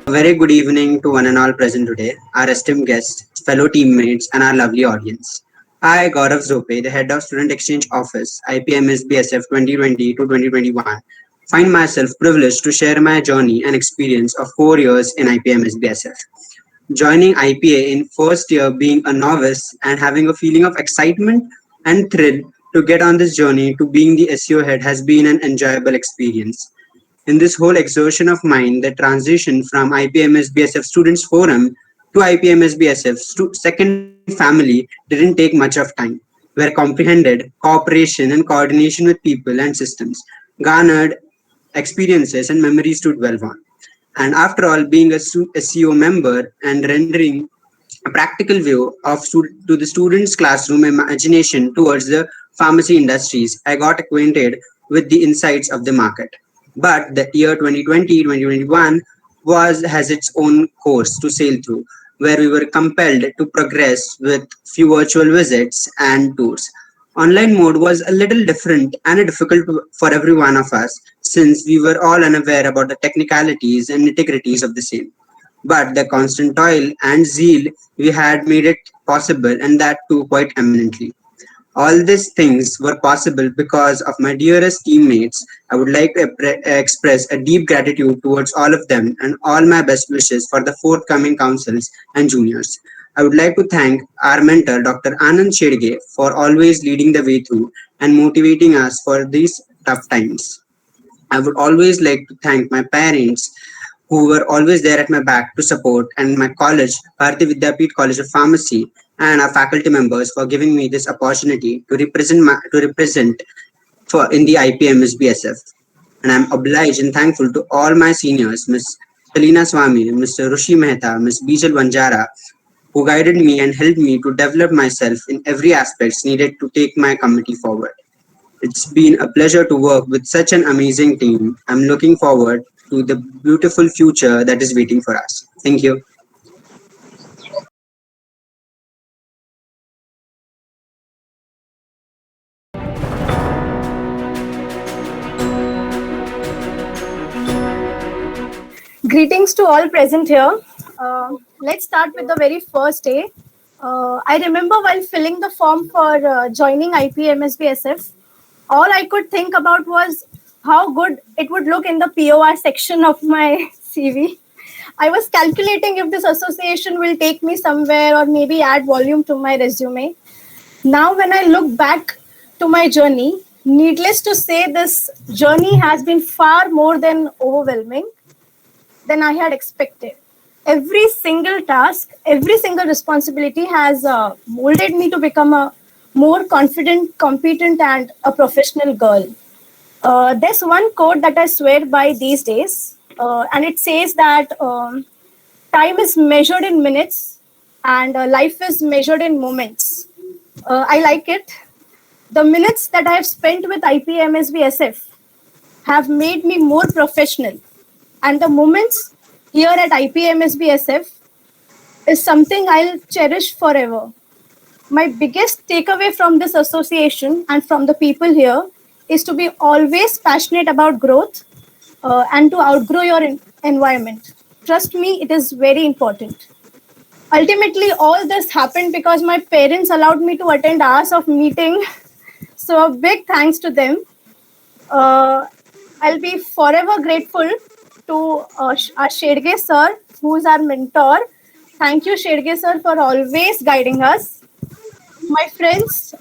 Very good evening to one and all present today, our esteemed guests, fellow teammates, and our lovely audience. I, Gaurav Zope, the head of Student Exchange Office, IPMSBSF 2020 to 2021, find myself privileged to share my journey and experience of 4 years in IPMSBSF. Joining IPA in first year being a novice and having a feeling of excitement and thrill to get on this journey to being the SEO head has been an enjoyable experience. In this whole exertion of mine, the transition from IPMSBSF Students Forum to IPMSBSF second family didn't take much of time, where comprehended cooperation and coordination with people and systems, garnered experiences and memories to dwell on. And after all, being a SEO member and rendering a practical view of to the students' classroom imagination towards the pharmacy industries, I got acquainted with the insights of the market. But the year 2020-2021 has its own course to sail through, where we were compelled to progress with few virtual visits and tours. Online mode was a little different and difficult for every one of us, since we were all unaware about the technicalities and nitty-gritties of the same. But the constant toil and zeal we had made it possible, and that too quite eminently. All these things were possible because of my dearest teammates. I would like to express a deep gratitude towards all of them and all my best wishes for the forthcoming councils and juniors. I would like to thank our mentor, Dr. Anand Shedge, for always leading the way through and motivating us for these tough times. I would always like to thank my parents who were always there at my back to support, and my college, Bharati Vidyapeeth College of Pharmacy, and our faculty members for giving me this opportunity to represent for in the IPMSBSF. And I'm obliged and thankful to all my seniors, Ms. Shalina Swami, Mr. Rushi Mehta, Ms. Bijal Vanjara, who guided me and helped me to develop myself in every aspect needed to take my committee forward. It's been a pleasure to work with such an amazing team. I'm looking forward to the beautiful future that is waiting for us. Thank you. Greetings to all present here. Let's start with the very first day. I remember while filling the form for joining IPMSBSF, all I could think about was how good it would look in the POR section of my CV. I was calculating if this association will take me somewhere or maybe add volume to my resume. Now, when I look back to my journey, needless to say, this journey has been far more than overwhelming than I had expected. Every single task, every single responsibility has molded me to become a more confident, competent, and a professional girl. There's one quote that I swear by these days, and it says that time is measured in minutes and life is measured in moments. I like it. The minutes that I have spent with IPMSBSF have made me more professional, and the moments here at IPMSBSF is something I'll cherish forever. My biggest takeaway from this association and from the people here is to be always passionate about growth and to outgrow your environment. Trust me, it is very important. Ultimately, all this happened because my parents allowed me to attend hours of meeting. So a big thanks to them. I'll be forever grateful to our Shedge sir, who is our mentor. Thank you, Shedge sir, for always guiding us. My friends,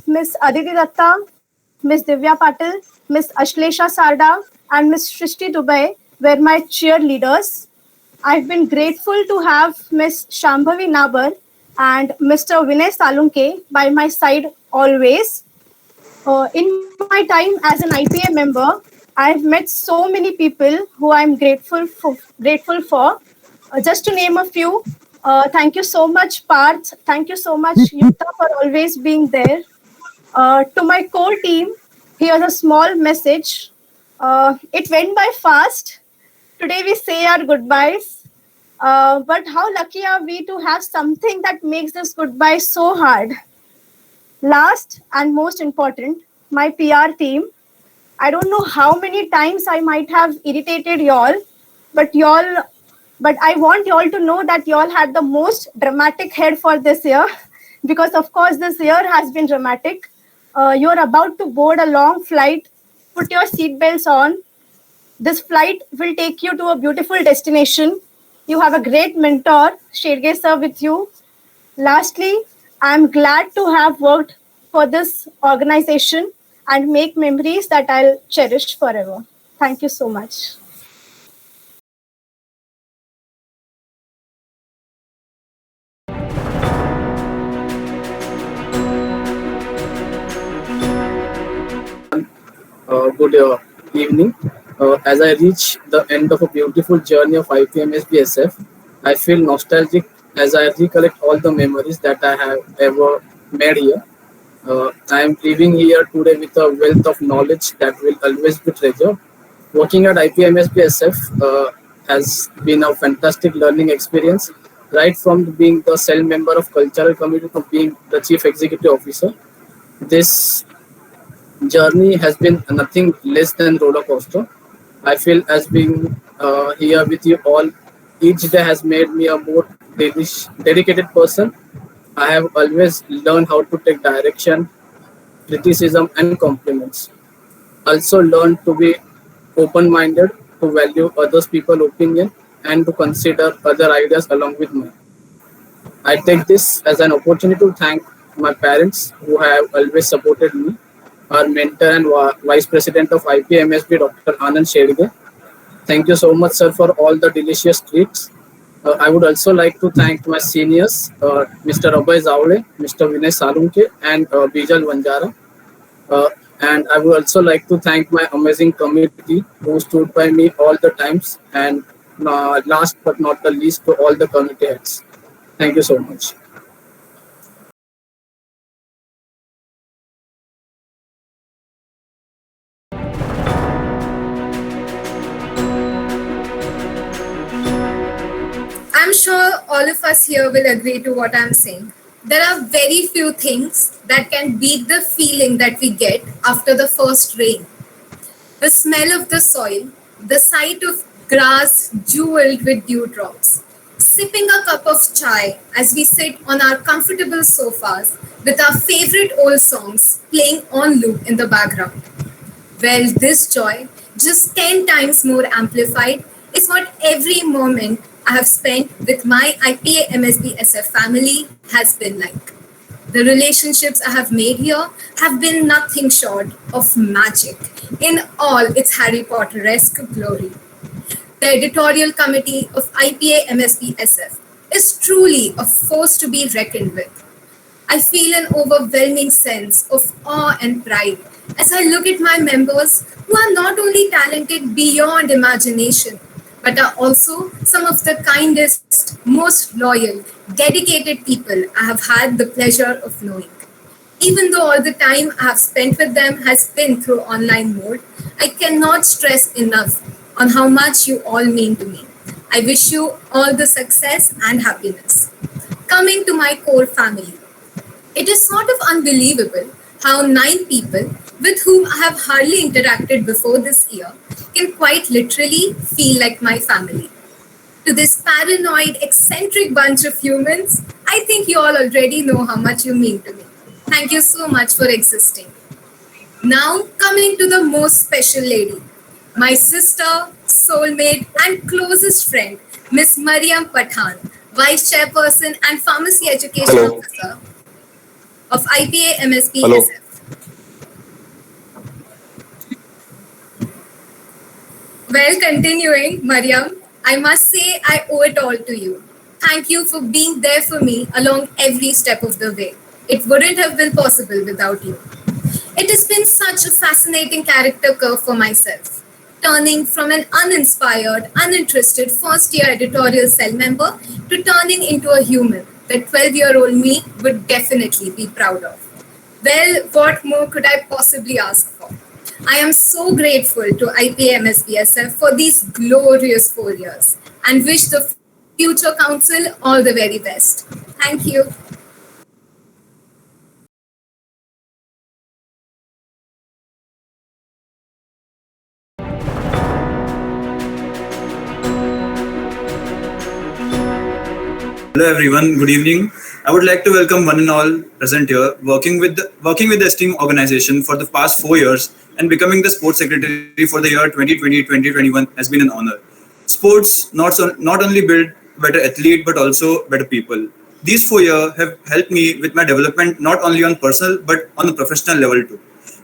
Miss Aditi Datta, Miss Divya Patil, Miss Ashlesha Sarda, and Miss Shrishti Dubai were my cheerleaders. I've been grateful to have Miss Shambhavi Nabar and Mr. Vinay Salunke by my side always. In my time as an IPA member, I've met so many people who I'm grateful for. Just to name a few, thank you so much, Parth. Thank you so much, Yuta, for always being there. To my core team, here's a small message. It went by fast. Today we say our goodbyes. But how lucky are we to have something that makes this goodbye so hard? Last and most important, my PR team. I don't know how many times I might have irritated y'all, but I want y'all to know that y'all had the most dramatic head for this year, because of course this year has been dramatic. You're about to board a long flight. Put your seatbelts on. This flight will take you to a beautiful destination. You have a great mentor, Shedge sir, with you. Lastly, I'm glad to have worked for this organization and make memories that I'll cherish forever. Thank you so much. Good evening. As I reach the end of a beautiful journey of IPMSBSF, I feel nostalgic as I recollect all the memories that I have ever made here. I am leaving here today with a wealth of knowledge that will always be treasured. Working at IPMSBSF has been a fantastic learning experience, right from being the cell member of cultural committee to being the chief executive officer. This journey has been nothing less than roller coaster. I feel as being here with you all each day has made me a more dedicated person. I have always learned how to take direction, criticism, and compliments. Also learned to be open-minded, to value others people's opinion, and to consider other ideas along with mine. I take this as an opportunity to thank my parents who have always supported me, our mentor and Vice President of IPMSB, Dr. Anand Shedge. Thank you so much, sir, for all the delicious treats. I would also like to thank my seniors, Mr. Abhay Zavle, Mr. Vinay Salunke, and Bijal Vanjara. And I would also like to thank my amazing committee who stood by me all the times. And last but not the least, to all the committee heads. Thank you so much. I'm sure all of us here will agree to what I'm saying. There are very few things that can beat the feeling that we get after the first rain. The smell of the soil, the sight of grass jeweled with dewdrops, sipping a cup of chai as we sit on our comfortable sofas with our favorite old songs playing on loop in the background. Well, this joy, just 10 times more amplified, is what every moment I have spent with my IPA MSB SF family has been like. The relationships I have made here have been nothing short of magic in all its Harry Potter-esque glory. The editorial committee of IPA MSB SF is truly a force to be reckoned with. I feel an overwhelming sense of awe and pride as I look at my members who are not only talented beyond imagination, but are also some of the kindest, most loyal, dedicated people I have had the pleasure of knowing. Even though all the time I have spent with them has been through online mode, I cannot stress enough on how much you all mean to me. I wish you all the success and happiness. Coming to my core family, it is sort of unbelievable how 9 people with whom I have hardly interacted before this year can quite literally feel like my family. To this paranoid, eccentric bunch of humans, I think you all already know how much you mean to me. Thank you so much for existing. Now, coming to the most special lady, my sister, soulmate, and closest friend, Miss Mariam Pathan, Vice Chairperson and Pharmacy Education Hello. Officer of IPA MSP Hello. SF. Well, continuing, Mariam, I must say I owe it all to you. Thank you for being there for me along every step of the way. It wouldn't have been possible without you. It has been such a fascinating character curve for myself, turning from an uninspired, uninterested first-year editorial cell member to turning into a human that 12-year-old me would definitely be proud of. Well, what more could I possibly ask for? I am so grateful to IPMSBSF for these glorious 4 years and wish the future council all the very best. Thank you. Hello everyone, good evening. I would like to welcome one and all present here, working with the esteemed organization for the past 4 years and becoming the sports secretary for the year 2020-2021 has been an honor. Sports not only build better athlete but also better people. These 4 years have helped me with my development not only on personal but on a professional level too.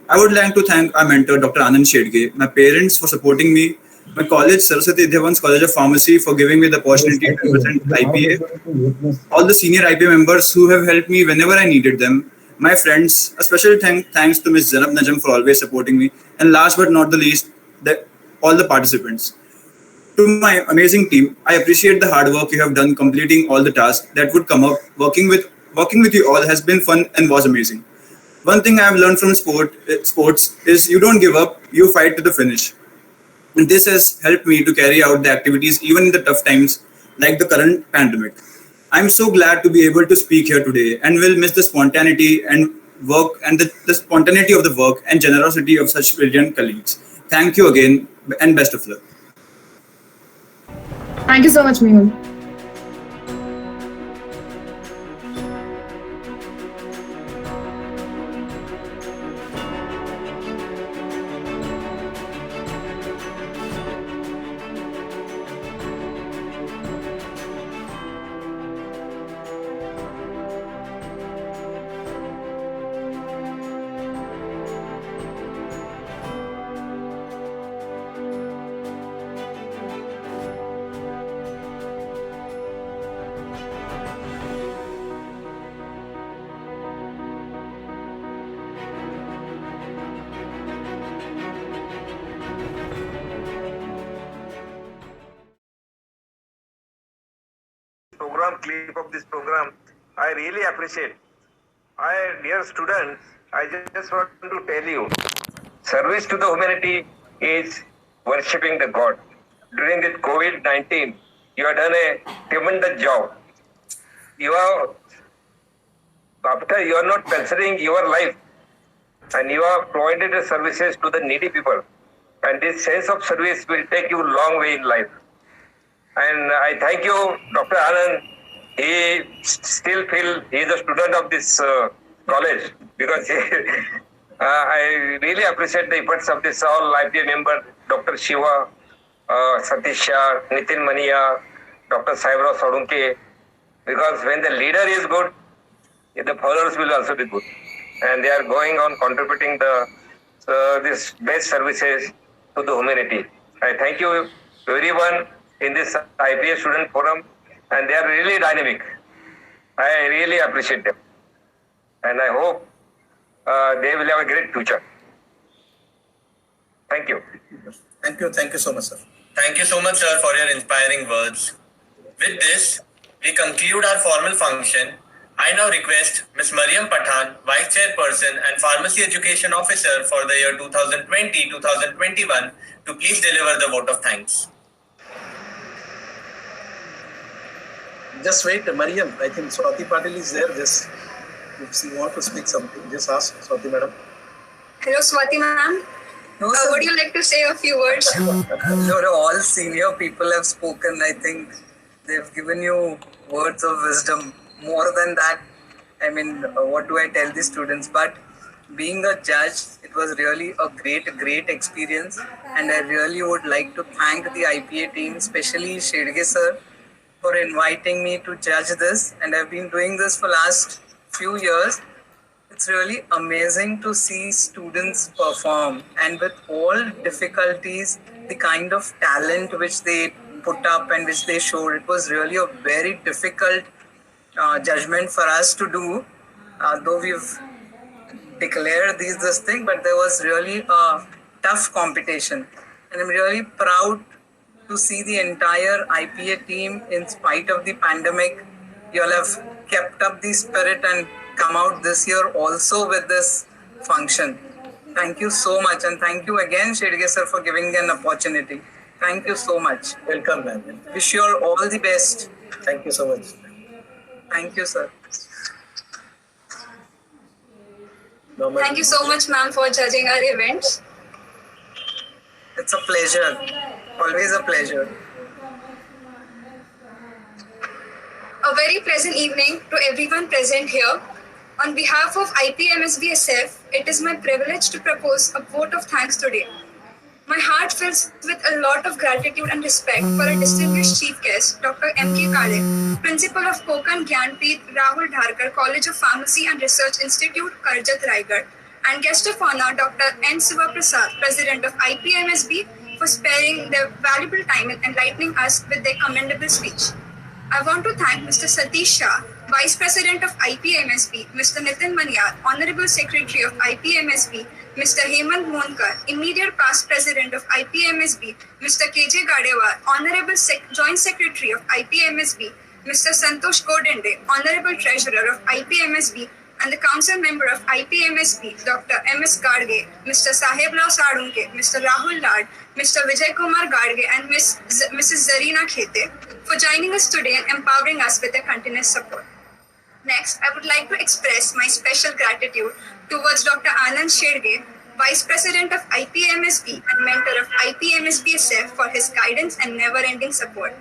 I would like to thank our mentor Dr. Anand Shedge, my parents for supporting me, my college, Saraswati Devans College of Pharmacy, for giving me the opportunity to represent IPA, all the senior IPA members who have helped me whenever I needed them, my friends, a special thanks to Ms. Zainab Najam for always supporting me, and last but not the least, all the participants. To my amazing team, I appreciate the hard work you have done completing all the tasks that would come up. Working with you all has been fun and was amazing. One thing I have learned from sports is you don't give up, you fight to the finish. And this has helped me to carry out the activities even in the tough times like the current pandemic. I'm so glad to be able to speak here today and will miss the spontaneity and work and the spontaneity of the work and generosity of such brilliant colleagues. Thank you again and best of luck. Thank you so much, Mehul. Clip of this program, I really appreciate. Dear students, I just want to tell you, service to the humanity is worshipping the God. During this COVID-19, you have done a tremendous job. You are not considering your life, and you have provided the services to the needy people. And this sense of service will take you a long way in life. And I thank you, Dr. Anand. He still feel he is a student of this college because I really appreciate the efforts of this all IPA member, Dr. Shiva, Satish Shah, Nitin Mania, Dr. Saibra Sadunke, because when the leader is good, the followers will also be good. And they are going on contributing this best services to the humanity. I thank you everyone in this IPA student forum, and they are really dynamic. I really appreciate them. And I hope they will have a great future. Thank you. Thank you so much, sir. Thank you so much, sir, for your inspiring words. With this, we conclude our formal function. I now request Ms. Mariam Pathan, Vice Chairperson and Pharmacy Education Officer for the year 2020-2021 to please deliver the vote of thanks. Just wait, Mariam. I think Swati Patil is there. Just if you want to speak something, just ask Swati madam. Hello, Swati ma'am. Would you like to say a few words? All senior people have spoken. I think they've given you words of wisdom. More than that, I mean, what do I tell the students? But being a judge, it was really a great experience. And I really would like to thank the IPA team, especially Shedge sir, for inviting me to judge this. And I've been doing this for last few years. It's really amazing to see students perform, and with all difficulties, the kind of talent which they put up and which they showed, it was really a very difficult judgment for us to do, though we've declared this thing, but there was really a tough competition. And I'm really proud to see the entire IPA team, in spite of the pandemic. You all have kept up the spirit and come out this year also with this function. Thank you so much, and thank you again, Shedge sir, for giving me an opportunity. Thank you so much. Welcome, ma'am. Wish you all the best. Thank you so much. Thank you, sir. Thank you so much, ma'am, for judging our events. It's a pleasure. Always a pleasure. A very pleasant evening to everyone present here. On behalf of IPMSBSF, it is my privilege to propose a vote of thanks today. My heart fills with a lot of gratitude and respect for our distinguished chief guest, Dr. M.K. Kale, Principal of Konkan Gyanpith Rahul Dharkar College of Pharmacy and Research Institute, Karjat, Raigad, and guest of honor, Dr. N. Siva Prasad, President of IPMSB, for sparing their valuable time and enlightening us with their commendable speech. I want to thank Mr. Satish Shah, Vice President of IPMSB, Mr. Nitin Manyar, Honorable Secretary of IPMSB, Mr. Hemant Monkar, Immediate Past President of IPMSB, Mr. KJ Gadewar, Honorable Joint Secretary of IPMSB, Mr. Santosh Kodende, Honorable Treasurer of IPMSB, and the Council Member of IPMSB, Dr. M.S. Gadge, Mr. Saheb Rao Sadunke, Mr. Rahul Lad, Mr. Vijay Kumar Gadge, and Mrs. Zarina Khete for joining us today and empowering us with their continuous support. Next, I would like to express my special gratitude towards Dr. Anand Shedge, Vice President of IPMSB and mentor of IPMSBSF, for his guidance and never-ending support.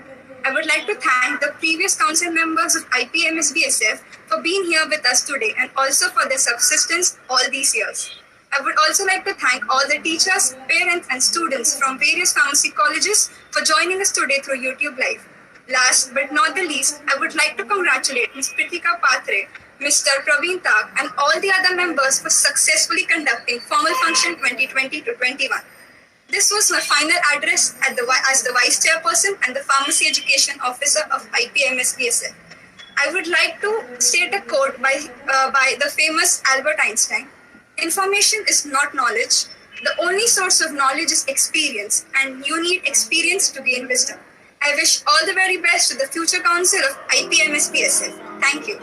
I would like to thank the previous council members of IPMSBSF for being here with us today and also for their subsistence all these years. I would also like to thank all the teachers, parents, and students from various pharmacy colleges for joining us today through YouTube Live. Last but not the least, I would like to congratulate Ms. Pritika Patre, Mr. Praveen Tak, and all the other members for successfully conducting Formal Function 2020-21. This was my final address as the Vice Chairperson and the Pharmacy Education Officer of IPMSBSF. I would like to state a quote by the famous Albert Einstein. Information is not knowledge. The only source of knowledge is experience, and you need experience to gain wisdom. I wish all the very best to the future council of IPMSBSF. Thank you.